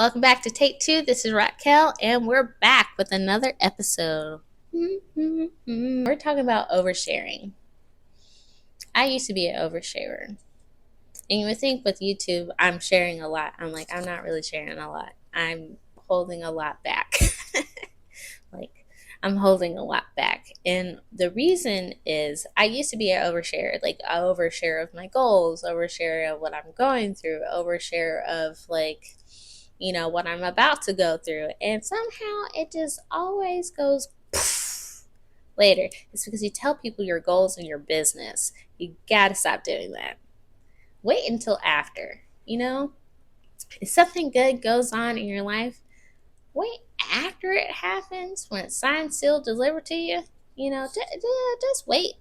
Welcome back to Take Two. This is Raquel, and we're back with another episode. We're talking about oversharing. I used to be an oversharer. And you would think with YouTube, I'm sharing a lot. I'm not really sharing a lot. I'm holding a lot back. like, I'm holding a lot back. And the reason is I used to be an oversharer. Like, I overshare of my goals, overshare of what I'm going through, overshare of, what I'm about to go through. And somehow it just always goes later. It's because you tell people your goals and your business. You gotta stop doing that. Wait until after. If something good goes on in your life, wait after it happens, when it's signed, sealed, delivered to you. Just wait.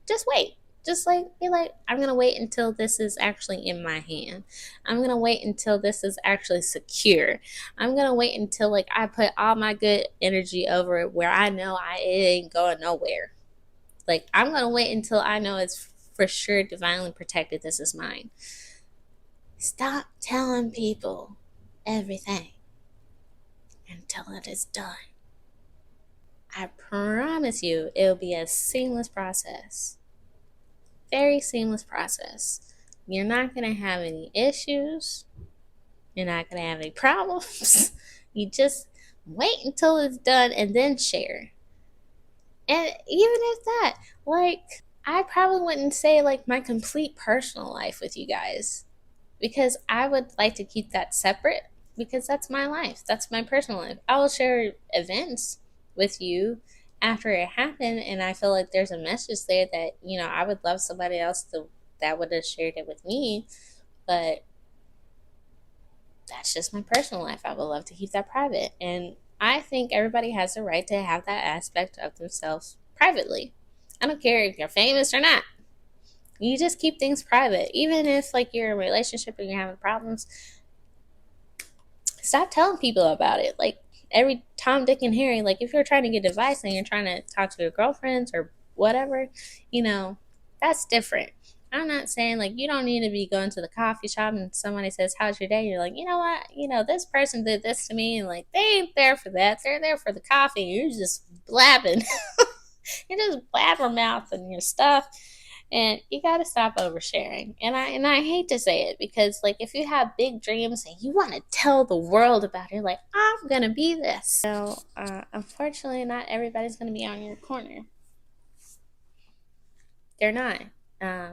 Just wait. Just be like, I'm gonna wait until this is actually in my hand. I'm gonna wait until this is actually secure. I'm gonna wait until I put all my good energy over it where I know it ain't going nowhere. I'm gonna wait until I know it's for sure divinely protected. This is mine. Stop telling people everything until it is done. I promise you it'll be a seamless process. Very seamless process. You're not going to have any issues. You're not going to have any problems. You just wait until it's done and then share. And even if that, I probably wouldn't say my complete personal life with you guys, because I would like to keep that separate, because that's my life. That's my personal life. I will share events with you after it happened, and I feel like there's a message there that I would love somebody else that would have shared it with me, but that's just my personal life. I would love to keep that private, and I think everybody has the right to have that aspect of themselves privately. I don't care if you're famous or not. You just keep things private. Even if you're in a relationship and you're having problems, stop telling people about it. Every Tom, Dick, and Harry, if you're trying to get advice and you're trying to talk to your girlfriends or whatever, that's different. I'm not saying you don't need to be going to the coffee shop and somebody says, how's your day? You're like, you know what? This person did this to me, and they ain't there for that. They're there for the coffee. You're just blabbing. You're just blabbermouthing your stuff. And you gotta stop oversharing. And I hate to say it, because if you have big dreams and you want to tell the world about it, I'm gonna be this. So unfortunately, not everybody's gonna be on your corner. They're not.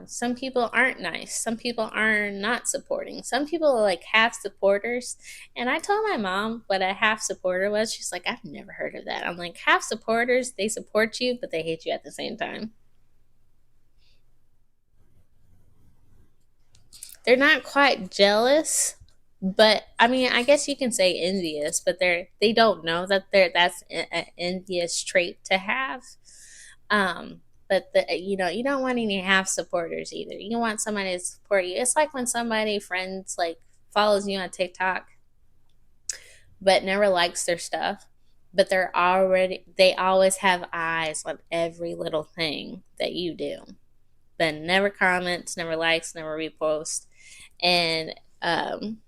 Some people aren't nice. Some people are not supporting. Some people are half supporters. And I told my mom what a half supporter was. She's like, I've never heard of that. I'm like, half supporters, they support you, but they hate you at the same time. They're not quite jealous, but I guess you can say envious, but they don't know that that's an envious trait to have. But you don't want any half supporters either. You want somebody to support you. It's like when somebody friends follows you on TikTok but never likes their stuff, but they always have eyes on every little thing that you do, but never comments, never likes, never reposts. And and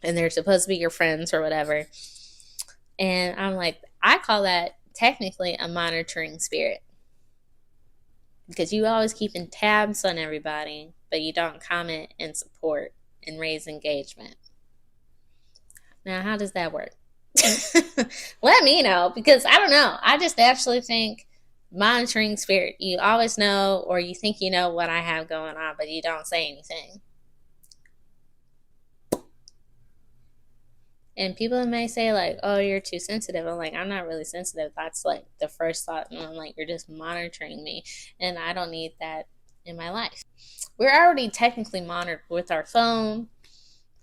they're supposed to be your friends or whatever. And I'm like, I call that technically a monitoring spirit, because you always keeping tabs on everybody, but you don't comment and support and raise engagement. Now, how does that work? Let me know, because I don't know. I just actually think monitoring spirit. You always know, or you think you know what I have going on, but you don't say anything. And people may say oh, you're too sensitive. I'm like, I'm not really sensitive. That's the first thought. And I'm like, you're just monitoring me, and I don't need that in my life. We're already technically monitored with our phone,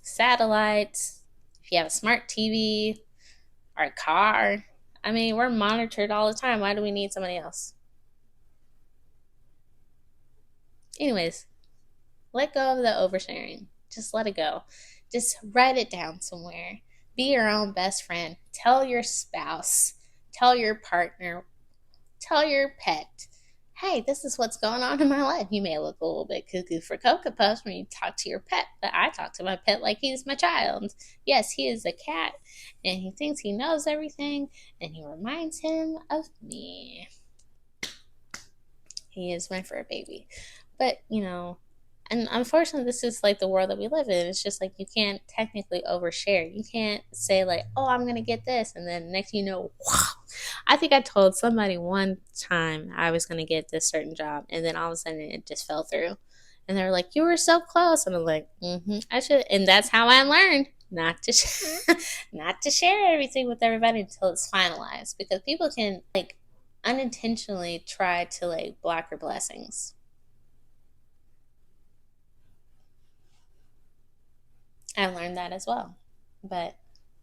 satellites, if you have a smart TV, our car. We're monitored all the time. Why do we need somebody else? Anyways, let go of the oversharing. Just let it go. Just write it down somewhere. Be your own best friend. Tell your spouse, tell your partner, tell your pet hey, this is what's going on in my life. You may look a little bit cuckoo for Cocoa Puffs when you talk to your pet, but I talk to my pet like he's my child. Yes, he is a cat, and he thinks he knows everything, and he reminds him of me. He is my fur baby. But, and unfortunately, this is like the world that we live in. It's just like you can't technically overshare. You can't say, like, oh, I'm going to get this. And then next you know, wow. I think I told somebody one time I was going to get this certain job. And then all of a sudden it just fell through. And they were like, you were so close. And I'm like, I should. And that's how I learned not to not to share everything with everybody until it's finalized, because people can like unintentionally try to like block your blessings. I've learned that as well. But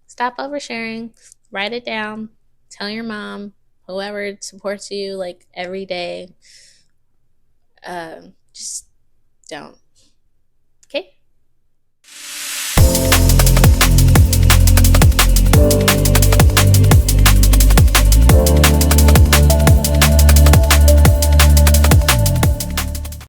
stop oversharing, write it down, tell your mom, whoever supports you like every day. Just don't.